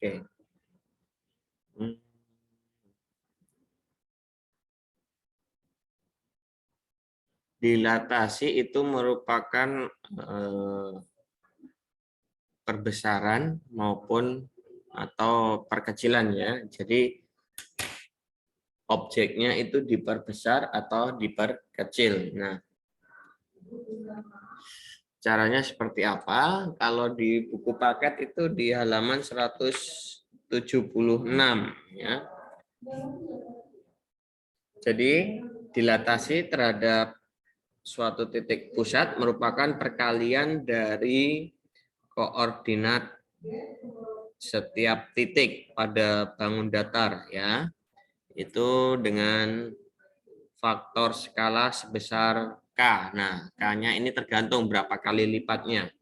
Oke. Dilatasi itu merupakan perbesaran maupun atau perkecilan ya. Jadi objeknya itu diperbesar atau diperkecil. Nah, caranya seperti apa? Kalau di buku paket itu di halaman 176 ya. Jadi dilatasi terhadap suatu titik pusat merupakan perkalian dari koordinat setiap titik pada bangun datar ya. Itu dengan faktor skala sebesar K. Nah, K-nya ini tergantung berapa kali lipatnya.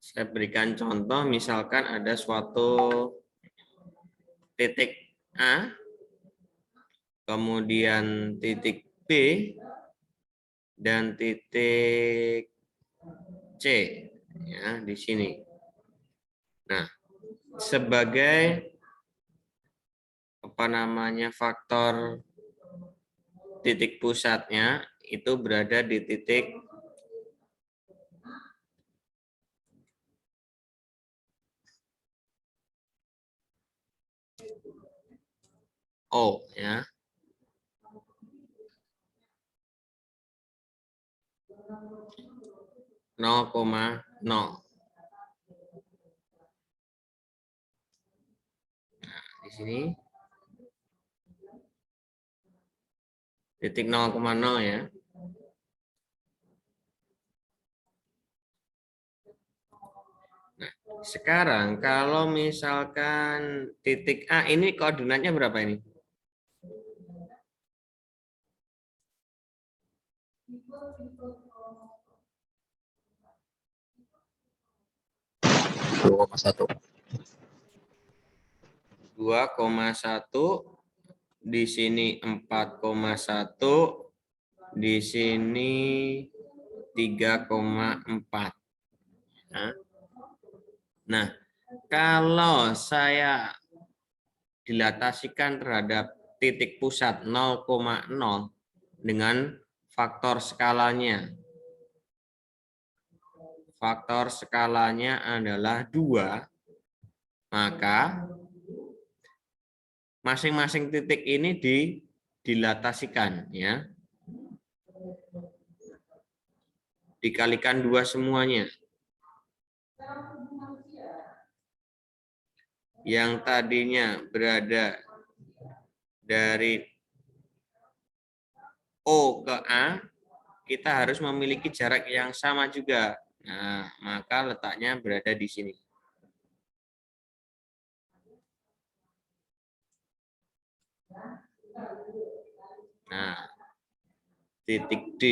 Saya berikan contoh, misalkan ada suatu titik A, kemudian titik B, dan titik C ya di sini. Nah, sebagai faktor titik pusatnya itu berada di titik O ya. Nah, di sini titik 0,0 ya. Nah, sekarang kalau misalkan titik A ini koordinatnya berapa ini? Dua koma satu, di sini 4,1, di sini 3,4. Nah, kalau saya dilatasikan terhadap titik pusat 0,0 dengan faktor skalanya. Faktor skalanya adalah 2, maka masing-masing titik ini dilatasikan ya. Dikalikan 2 semuanya. Yang tadinya berada dari O ke A, kita harus memiliki jarak yang sama juga. Nah, maka letaknya berada di sini. Nah, titik D,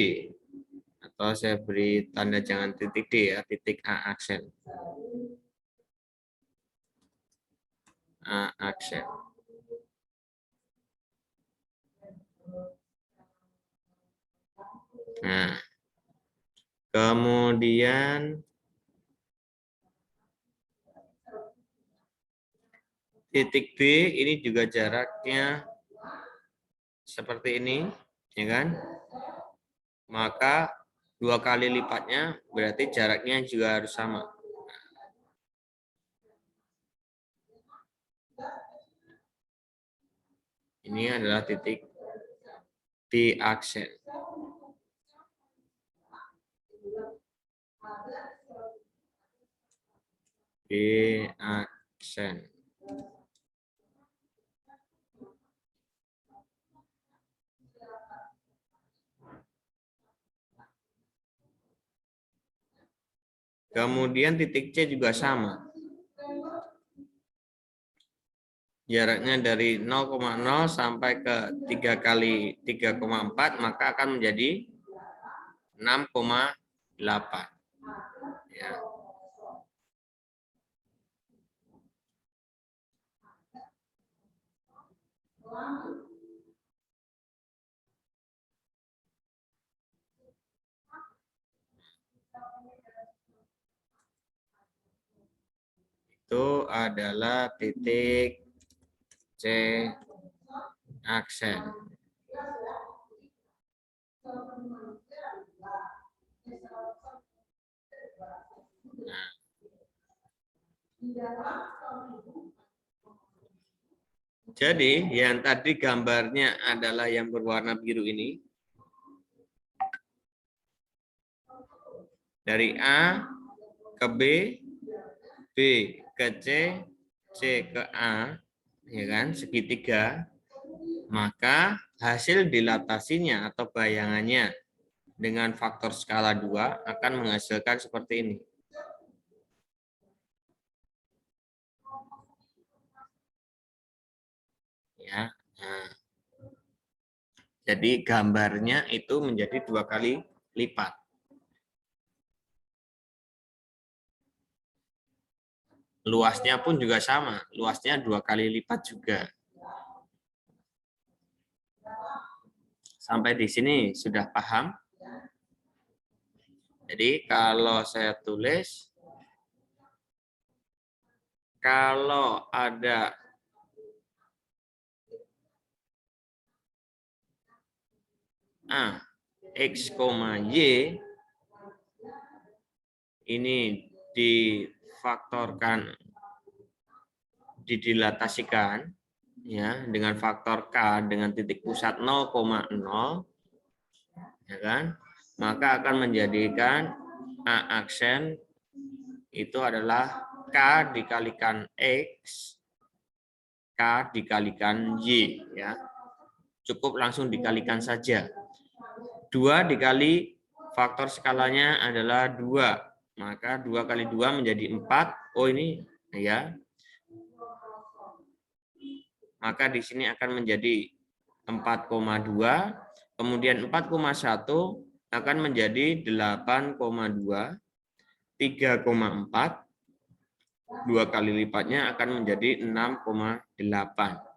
atau saya beri tanda jangan titik D ya, titik A aksen. A aksen. Nah, kemudian titik B ini juga jaraknya seperti ini, ya kan? Maka 2 kali lipatnya berarti jaraknya juga harus sama. Ini adalah titik D aksen. B aksen. Kemudian titik C juga sama. Jaraknya dari 0,0 sampai ke 3 kali 3,4 maka akan menjadi 6,8. Ya. Itu adalah titik C aksen. Nah. Jadi yang tadi gambarnya adalah yang berwarna biru ini. Dari A ke B ke C ke A, ya kan, segitiga. Maka hasil dilatasinya atau bayangannya dengan faktor skala 2 akan menghasilkan seperti ini. Ya. Nah. Jadi gambarnya itu menjadi 2 kali lipat. Luasnya pun juga sama, luasnya 2 kali lipat juga. Sampai di sini sudah paham? Jadi kalau saya tulis, kalau ada A, X, Y, ini difaktorkan, didilatasikan, ya, dengan faktor K dengan titik pusat 0,0, ya kan, maka akan menjadikan A aksen itu adalah K dikalikan X, K dikalikan Y, ya. Cukup langsung dikalikan saja. 2 dikali faktor skalanya adalah 2. Maka 2 kali 2 menjadi 4. Oh ini, ya. Maka di sini akan menjadi 4,2. Kemudian 4,1 akan menjadi 8,2. 3,4. 2 kali lipatnya akan menjadi 6,8.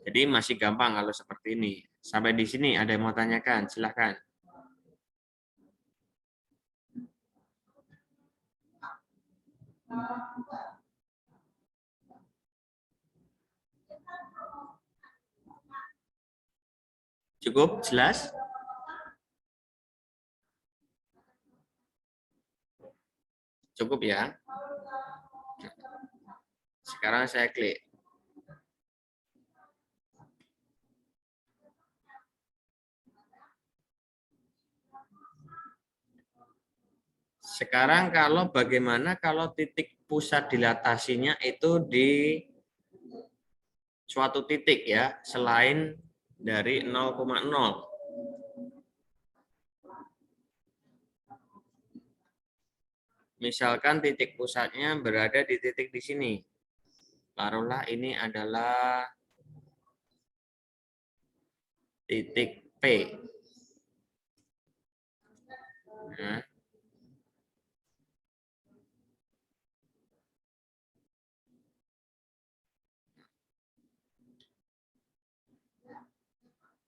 Jadi masih gampang kalau seperti ini. Sampai di sini ada yang mau tanyakan? Silahkan. Cukup jelas? Cukup ya. Sekarang saya klik. Sekarang kalau bagaimana kalau titik pusat dilatasinya itu di suatu titik ya, selain dari 0,0. Misalkan titik pusatnya berada di titik di sini. Taruhlah ini adalah titik P. Nah,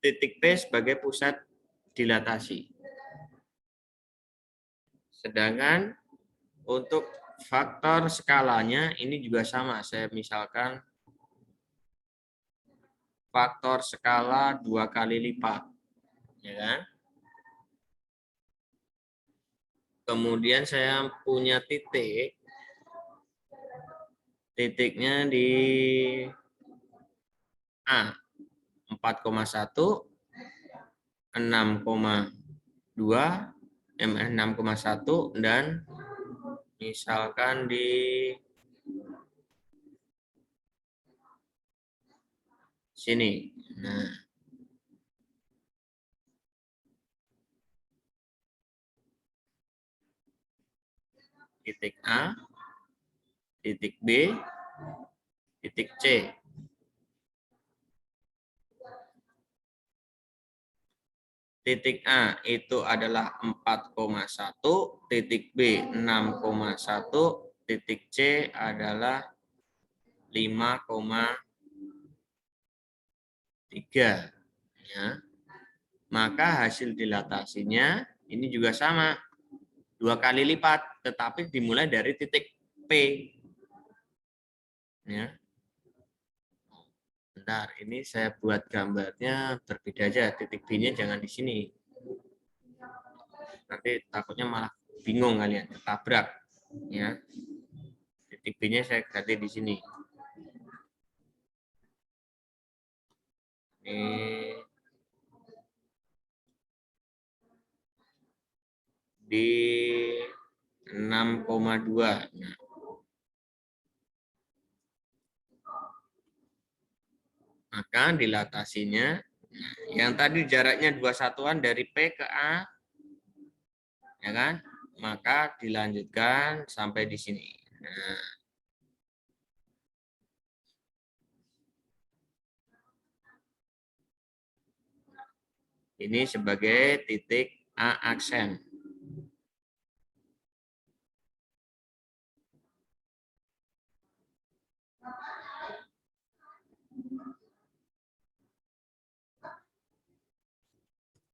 titik P sebagai pusat dilatasi. Sedangkan untuk faktor skalanya ini juga sama. Saya misalkan faktor skala 2 kali lipat. Ya kan? Kemudian saya punya titik. Titiknya di A 4,1, 6,2, 6,1 dan misalkan di sini. Nah, titik A, titik B, titik C. Titik A itu adalah 4,1, titik B 6,1, titik C adalah 5,3. Ya. Maka hasil dilatasinya ini juga sama, 2 kali lipat, tetapi dimulai dari titik P. Ya. Bentar, ini saya buat gambarnya berbeda aja, titik B-nya jangan di sini. Nanti takutnya malah bingung kalian, ketabrak. Ya. Titik B-nya saya ganti di sini. Ini di 6,2. Nah, maka dilatasinya, nah, yang tadi jaraknya 2 satuan dari P ke A, ya kan? Maka dilanjutkan sampai di sini. Nah, ini sebagai titik A aksen.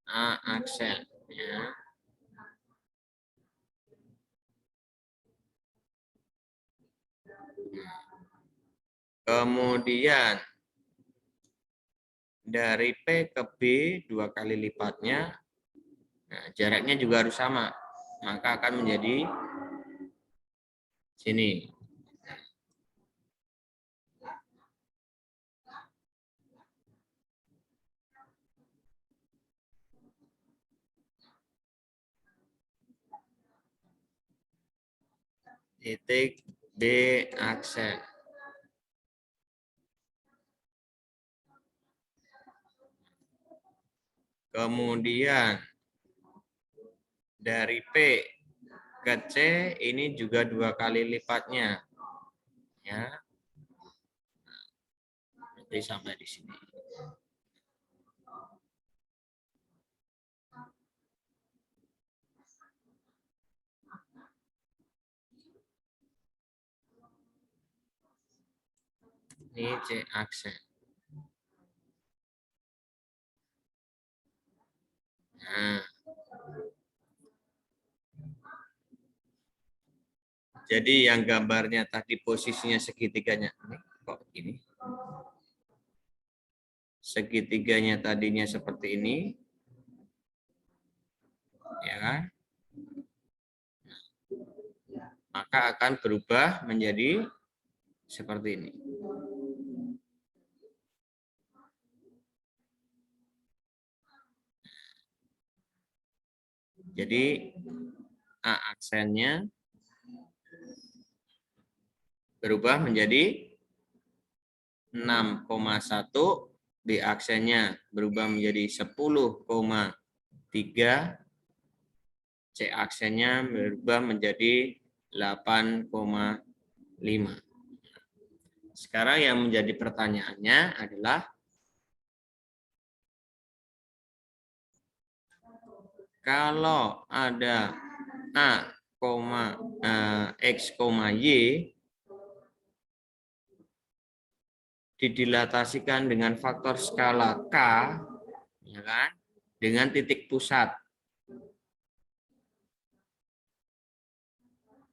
A aksen. Ya. Kemudian dari P ke B 2 kali lipatnya, nah, jaraknya juga harus sama. Maka akan menjadi sini. Titik B aksen. Kemudian dari P ke C ini juga 2 kali lipatnya. Ya. Nanti sampai di sini. Ini C aksen. Nah, jadi yang gambarnya tadi posisinya segitiganya ini kok ini? Segitiganya tadinya seperti ini, ya kan? Maka akan berubah menjadi seperti ini. Jadi A aksennya berubah menjadi 6,1, B aksennya berubah menjadi 10,3, C aksennya berubah menjadi 8,5. Sekarang yang menjadi pertanyaannya adalah kalau ada A, X, Y didilatasikan dengan faktor skala K, ya kan, dengan titik pusat.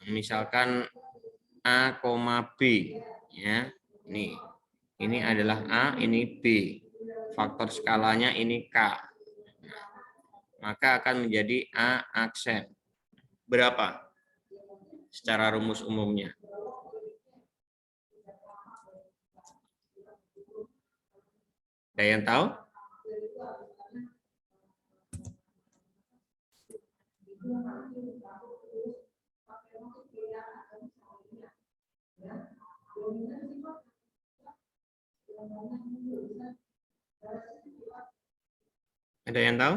Misalkan A, B, ya. Ini adalah A, ini B. Faktor skalanya ini K. Maka akan menjadi A aksen. Berapa? Secara rumus umumnya. Ada yang tahu? Ada yang tahu?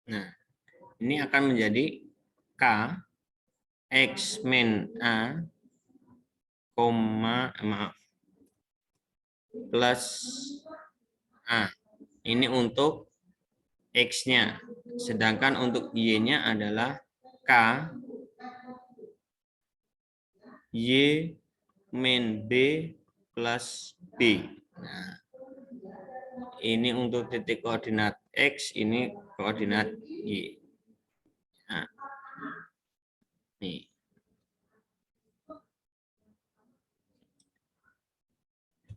Nah, ini akan menjadi K X min A, maaf, plus A. Ini untuk X-nya. Sedangkan untuk Y-nya adalah K Y min B plus B. Nah, ini untuk titik koordinat X, ini koordinat Y. Nah, nih.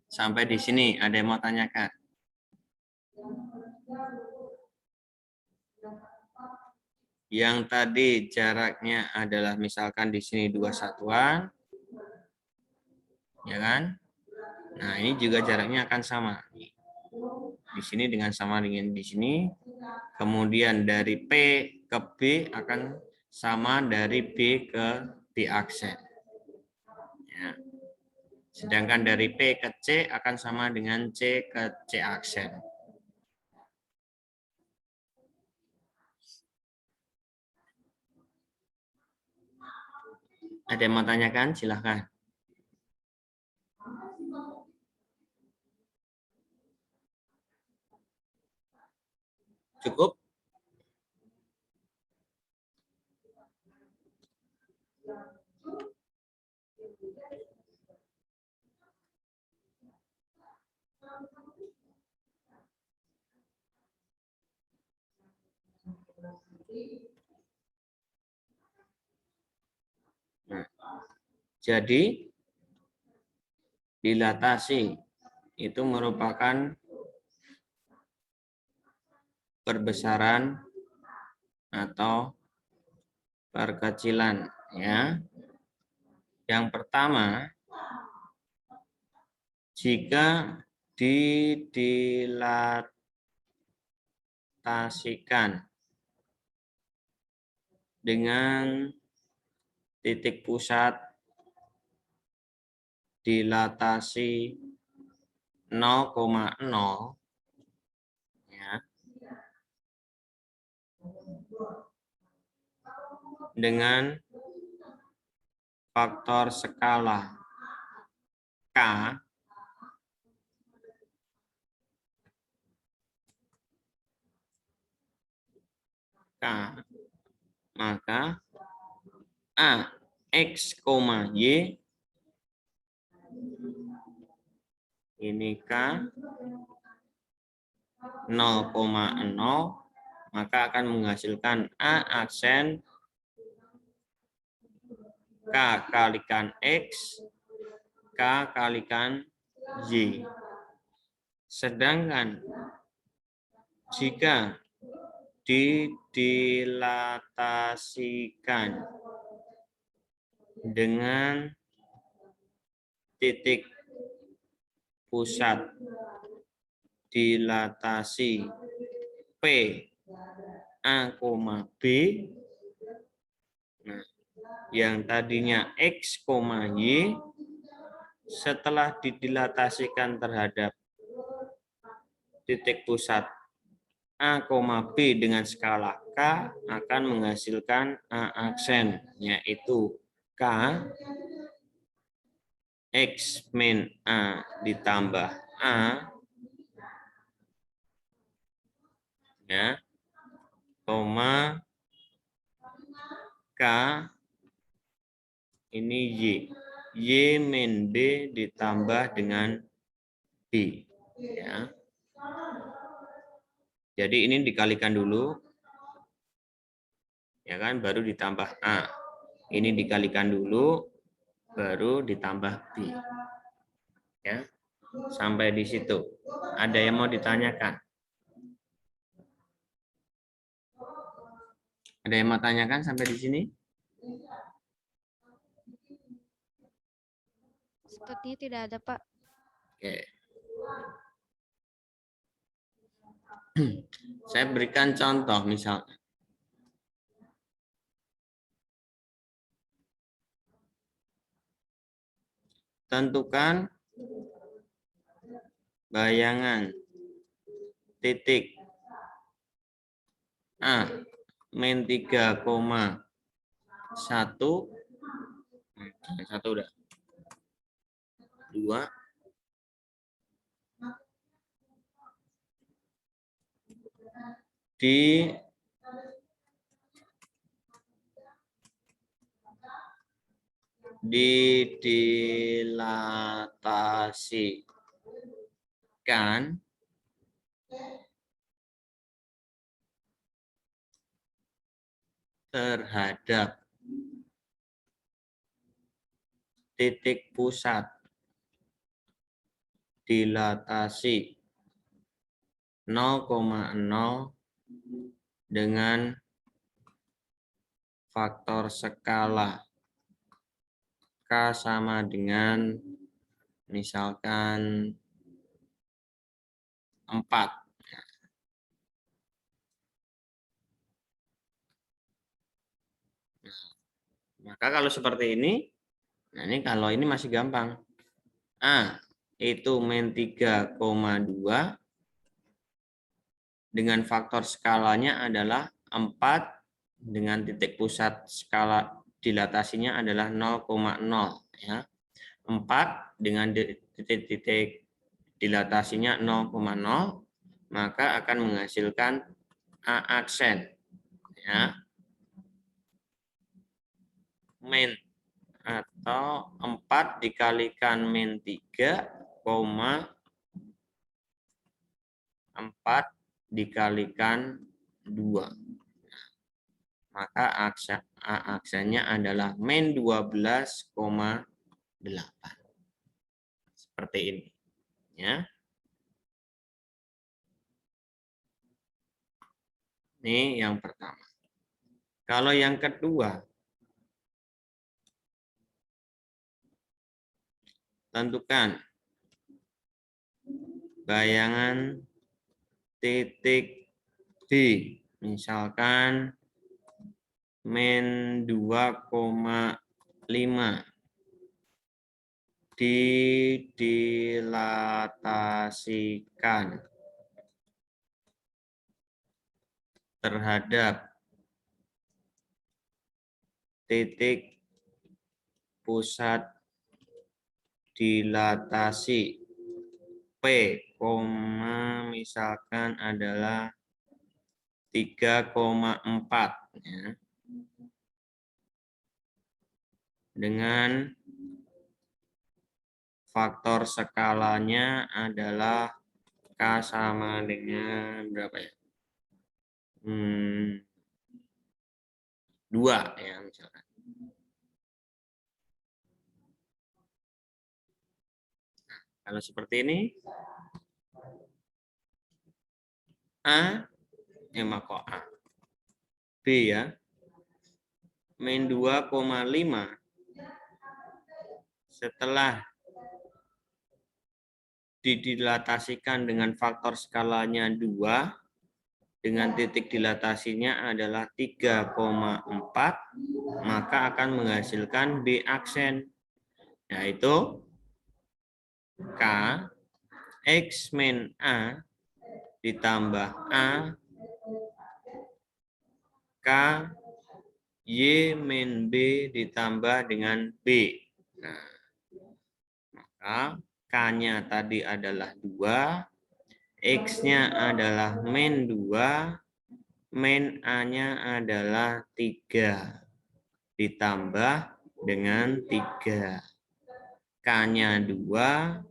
Sampai di sini ada yang mau tanyakan? Yang tadi jaraknya adalah misalkan di sini 2 satuan, ya kan? Nah, ini juga jaraknya akan sama. Di sini dengan sama dengan di sini. Kemudian dari P ke B akan sama dari B ke B aksen. Ya. Sedangkan dari P ke C akan sama dengan C ke C aksen. Ada yang mau tanyakan? Silahkan. Cukup? Nah, jadi dilatasi itu merupakan perbesaran atau perkecilan, ya. Yang pertama, jika didilatasikan dengan titik pusat dilatasi 0,0, ya, dengan faktor skala K, maka A X, Y ini K 0,0, maka akan menghasilkan A aksen K kalikan X, K kalikan Y. Sedangkan jika didilatasikan dengan titik pusat dilatasi P A, B, nah, yang tadinya X, Y, setelah didilatasikan terhadap titik pusat A, B dengan skala K akan menghasilkan A aksen, yaitu K X min A ditambah A, ya, koma K ini Y min B ditambah dengan B, ya. Jadi ini dikalikan dulu, ya kan, baru ditambah A. Ini dikalikan dulu, baru ditambah B. Ya. Sampai di situ. Ada yang mau ditanyakan? Ada yang mau tanyakan sampai di sini? Sepertinya tidak ada, Pak. Oke. Saya berikan contoh misalnya. Tentukan bayangan titik A min 3,1 satu udah 2 di didilatasikan terhadap titik pusat dilatasi 0,0 dengan faktor skala K sama dengan misalkan 4. Maka kalau seperti ini, nah ini kalau ini masih gampang. A itu min 3,2 dengan faktor skalanya adalah 4 dengan titik pusat skala dilatasinya adalah 0,0 ya. 4 dengan titik-titik dilatasinya 0,0 maka akan menghasilkan A aksen ya. Min atau 4 dikalikan min 3,4 dikalikan 2. Maka A aksennya adalah min 12,8. Seperti ini. Ya. Ini yang pertama. Kalau yang kedua, tentukan bayangan titik D. Misalkan min 2,5 didilatasikan terhadap titik pusat dilatasi P, misalkan adalah 3,4 ya. Dengan faktor skalanya adalah K sama dengan berapa ya? 2 ya misalkan. Kalau seperti ini, A, maka A. B ya, min 2,5 setelah didilatasikan dengan faktor skalanya 2, dengan titik dilatasinya adalah 3,4, maka akan menghasilkan B aksen, yaitu K X min A ditambah A K Y min B ditambah dengan B. Nah, maka K-nya tadi adalah 2, X-nya adalah min 2, min A-nya adalah 3, ditambah dengan 3. K-nya 2,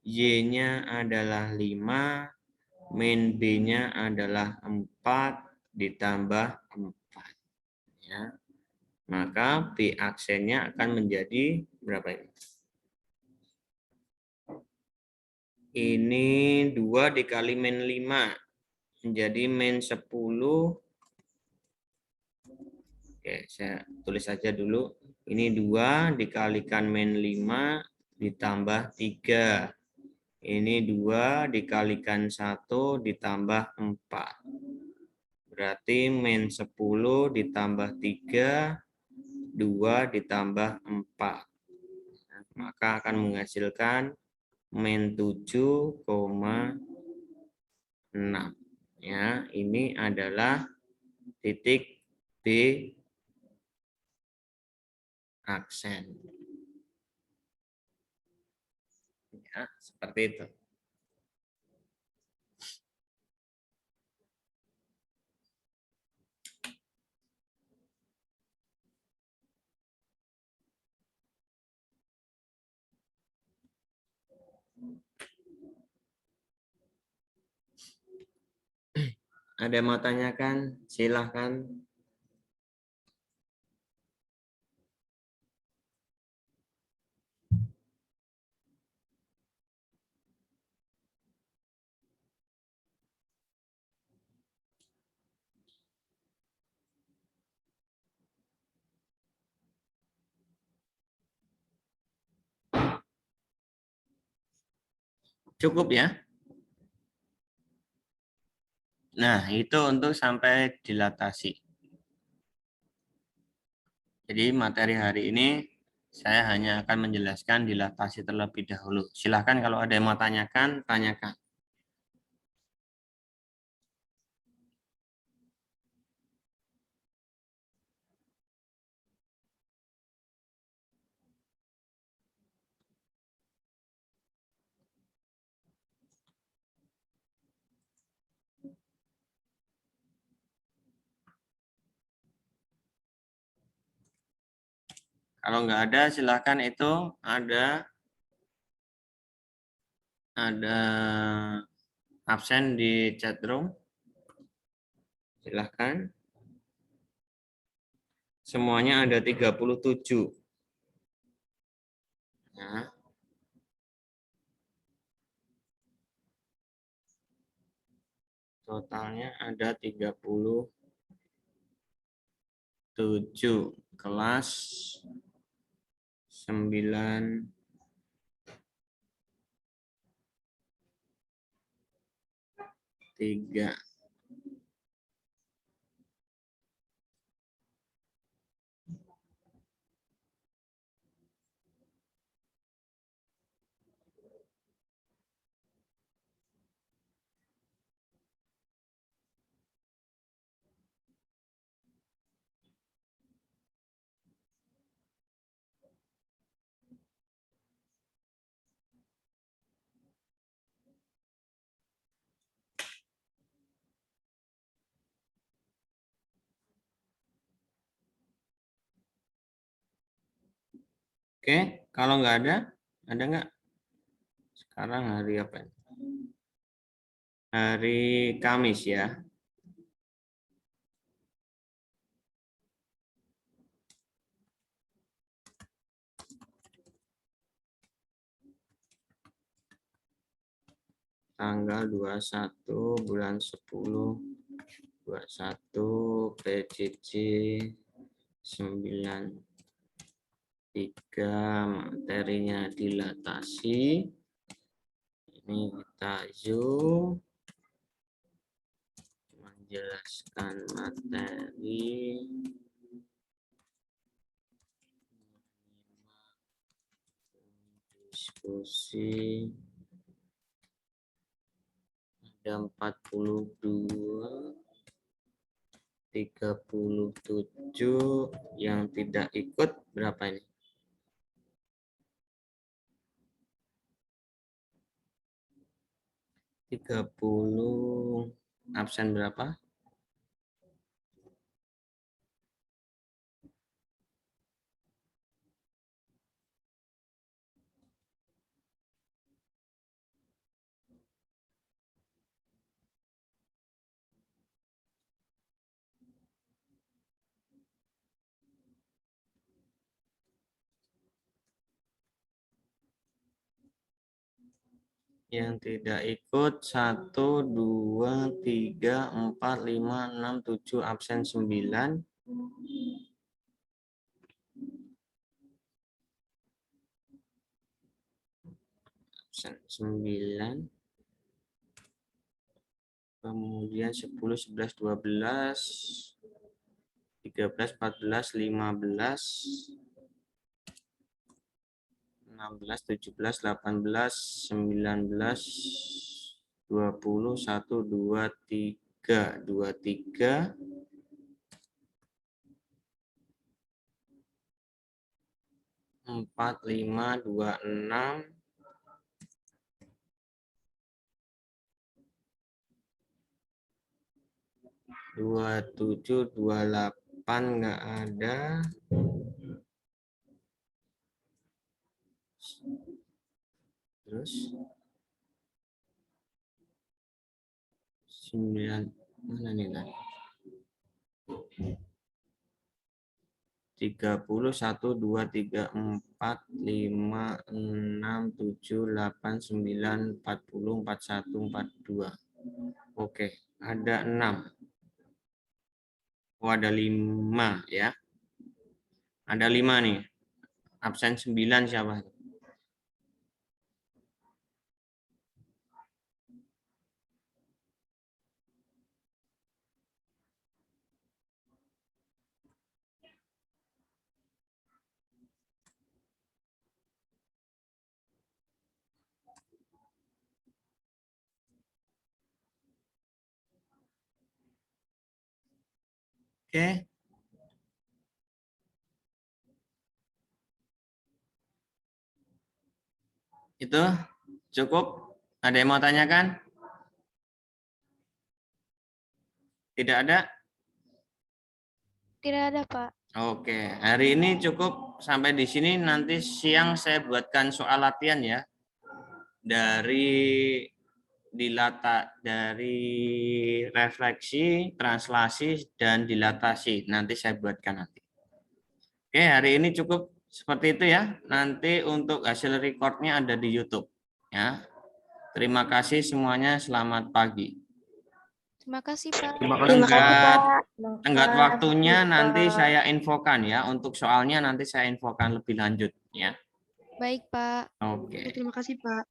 Y-nya adalah 5, min B-nya adalah 4, ditambah 4. Ya. Maka B aksennya akan menjadi berapa ini? Ini 2 dikali min 5. Menjadi min 10. Oke, saya tulis saja dulu. Ini 2 dikalikan min 5 ditambah 3. Ini 2 dikalikan 1 ditambah 4. Berarti min 10 ditambah 3, 2 ditambah 4. Maka akan menghasilkan min 7,6. Ya, ini adalah titik B aksen. Ya, seperti itu. Ada yang mau tanyakan? Silahkan. Cukup ya? Nah, itu untuk sampai dilatasi. Jadi materi hari ini saya hanya akan menjelaskan dilatasi terlebih dahulu. Silahkan kalau ada yang mau tanyakan, tanyakan. Kalau nggak ada, silahkan itu ada absen di chat room. Silahkan. Semuanya ada 37. Ya. Totalnya ada 37. Kelas 9 3. Oke, kalau nggak ada nggak? Sekarang hari apa? Hari Kamis ya. Tanggal 21 bulan 10 21 PJJ 93, materinya dilatasi. Ini kita zoom menjelaskan materi. Diskusi ada 42, 37 yang tidak ikut berapa ini? 30 absen berapa? Yang tidak ikut 1, 2, 3, 4, 5, 6, 7, absen 9. Absen 9. Kemudian 10, 11, 12, 13, 14, 15, 16, 17, 18, 19, 20, 1, 2, 3, 23, 4, 5, 2, 6, 27, 28 nggak ada. Terus 9 mana nih kan? 30, 1, 2, 3, 4, 5, 6, 7, 8, 9, 40, 41, 42. Oke, ada 6. Oh, ada 5 ya. Ada 5 nih. Absen 9 siapa? Oke. Itu cukup? Ada yang mau tanyakan? Tidak ada? Tidak ada, Pak. Oke, hari ini cukup sampai di sini. Nanti siang saya buatkan soal latihan ya. Dari dari refleksi, translasi, dan dilatasi. Nanti saya buatkan nanti. Oke, hari ini cukup seperti itu ya. Nanti untuk hasil recordnya ada di YouTube. Ya. Terima kasih semuanya. Selamat pagi. Terima kasih, Pak. Terima kasih, Tenggat, Pak. tenggat waktunya Pak. nanti saya infokan ya. Untuk soalnya nanti saya infokan lebih lanjut ya. Baik, Pak. Oke. Terima kasih, Pak.